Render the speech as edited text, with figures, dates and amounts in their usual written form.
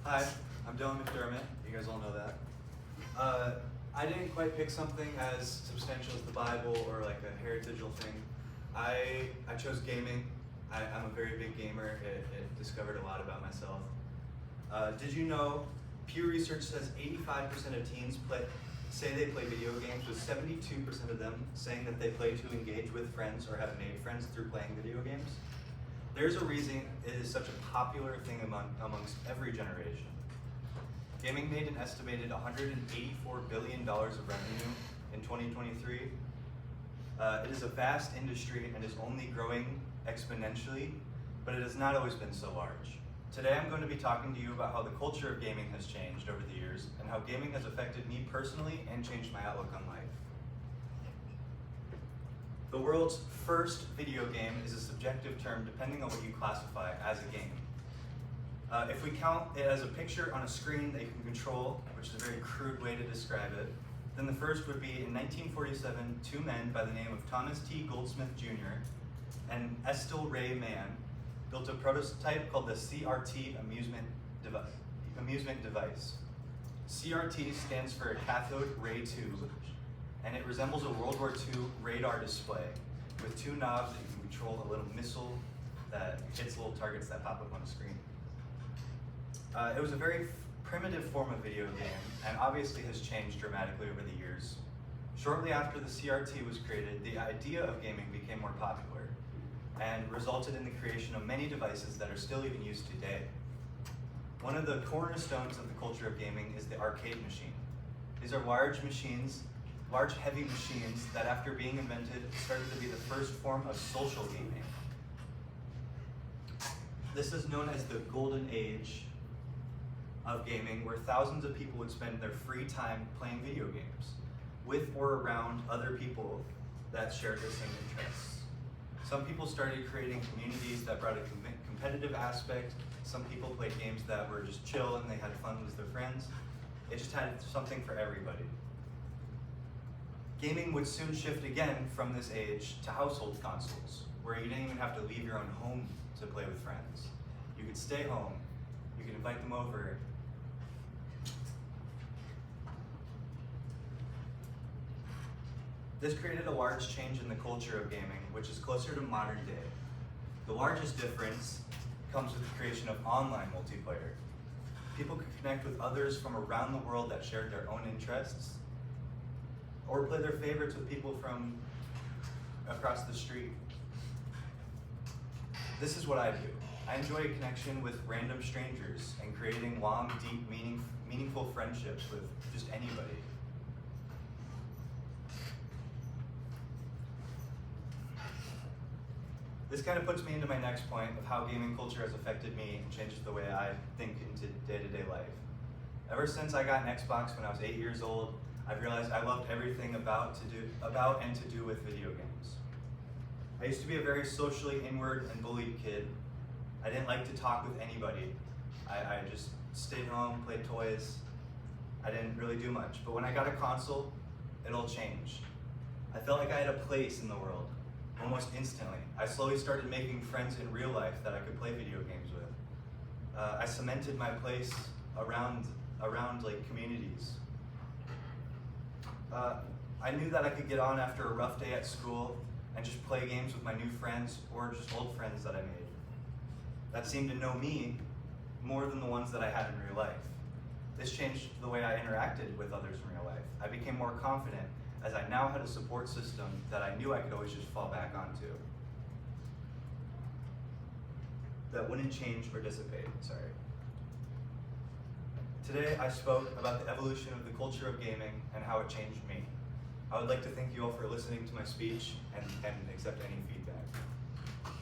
Hi, I'm Dilyn. You guys all know that. I didn't quite pick something as substantial as the Bible or like a heritageal thing. I chose gaming. I'm a very big gamer. It discovered a lot about myself. Did you know Pew Research says 85% of teens say they play video games, with 72% of them saying that they play to engage with friends or have made friends through playing video games? There's a reason it is such a popular thing amongst every generation. Gaming made an estimated $184 billion of revenue in 2023. It is a vast industry and is only growing exponentially, but it has not always been so large. Today I'm going to be talking to you about how the culture of gaming has changed over the years and how gaming has affected me personally and changed my outlook on life. The world's first video game is a subjective term depending on what you classify as a game. If we count it as a picture on a screen that you can control, which is a very crude way to describe it, then the first would be in 1947, two men by the name of Thomas T. Goldsmith Jr. and Estill Ray Mann built a prototype called the CRT amusement device. CRT stands for cathode ray tube, and it resembles a World War II radar display with two knobs that you can control a little missile that hits little targets that pop up on the screen. It was a very primitive form of video game and obviously has changed dramatically over the years. Shortly after the CRT was created, the idea of gaming became more popular and resulted in the creation of many devices that are still even used today. One of the cornerstones of the culture of gaming is the arcade machine. These are large heavy machines that after being invented started to be the first form of social gaming. This is known as the golden age of gaming, where thousands of people would spend their free time playing video games with or around other people that shared the same interests. Some people started creating communities that brought a competitive aspect. Some people played games that were just chill and they had fun with their friends. It just had something for everybody. Gaming would soon shift again from this age to household consoles, where you didn't even have to leave your own home to play with friends. You could stay home, you could invite them over. This created a large change in the culture of gaming, which is closer to modern day. The largest difference comes with the creation of online multiplayer. People could connect with others from around the world that shared their own interests, or play their favorites with people from across the street. This is what I do. I enjoy a connection with random strangers and creating long, deep, meaningful friendships with just anybody. This kind of puts me into my next point of how gaming culture has affected me and changes the way I think into day-to-day life. Ever since I got an Xbox when I was 8 years old, I've realized I loved everything about and to do with video games. I used to be a very socially inward and bullied kid. I didn't like to talk with anybody. I just stayed home, played toys. I didn't really do much. But when I got a console, it all changed. I felt like I had a place in the world, almost instantly. I slowly started making friends in real life that I could play video games with. I cemented my place around like communities. I knew that I could get on after a rough day at school and just play games with my new friends or just old friends that I made that seemed to know me more than the ones that I had in real life. This changed the way I interacted with others in real life. I became more confident as I now had a support system that I knew I could always just fall back onto. That wouldn't change or dissipate, sorry. Today I spoke about the evolution of the culture of gaming and how it changed me. I would like to thank you all for listening to my speech and accept any feedback.